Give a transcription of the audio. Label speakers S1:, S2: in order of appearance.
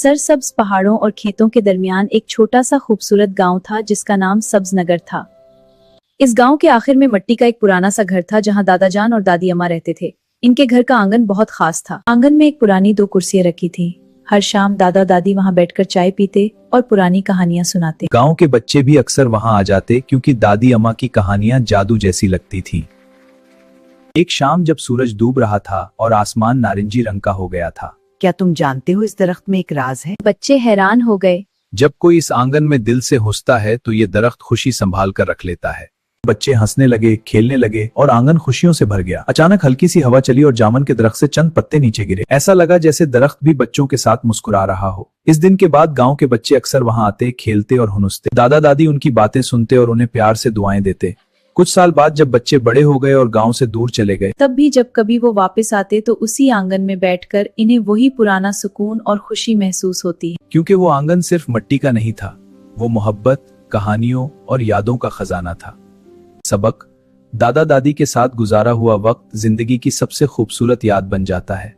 S1: सरसब्ज पहाड़ों और खेतों के दरमियान एक छोटा सा खूबसूरत गांव था जिसका नाम सब्ज नगर था। इस गांव के आखिर में मिट्टी का एक पुराना सा घर था जहां दादा जान और दादी अम्मा रहते थे। इनके घर का आंगन बहुत खास था। आंगन में एक पुरानी 2 कुर्सियां रखी थी। हर शाम दादा दादी वहां बैठकर चाय पीते और पुरानी कहानियां सुनाते।
S2: गांव के बच्चे भी अक्सर वहां आ जाते क्योंकि दादी अम्मा की कहानियां जादू जैसी लगती थी। एक शाम जब सूरज डूब रहा था और आसमान नारंगी रंग का हो गया था।
S3: क्या तुम जानते हो इस दरख्त में एक राज है?
S1: बच्चे हैरान हो गए।
S2: जब कोई इस आंगन में दिल से घुसता है तो ये दरख्त खुशी संभाल कर रख लेता है। बच्चे हंसने लगे, खेलने लगे और आंगन खुशियों से भर गया। अचानक हल्की सी हवा चली और जामुन के दरख्त से चंद पत्ते नीचे गिरे। ऐसा लगा जैसे दरख्त भी बच्चों के साथ मुस्कुरा रहा हो। इस दिन के बाद गांव के बच्चे अक्सर वहां आते, खेलते और हुनुसते। दादा दादी उनकी बातें सुनते और उन्हें प्यार से दुआएं देते। कुछ साल बाद जब बच्चे बड़े हो गए और गांव से दूर चले गए,
S1: तब भी जब कभी वो वापस आते तो उसी आंगन में बैठकर इन्हें वही पुराना सुकून और खुशी महसूस होती है।
S2: क्योंकि वो आंगन सिर्फ मिट्टी का नहीं था, वो मोहब्बत, कहानियों और यादों का खजाना था। सबक: दादा दादी के साथ गुजारा हुआ वक्त जिंदगी की सबसे खूबसूरत याद बन जाता है।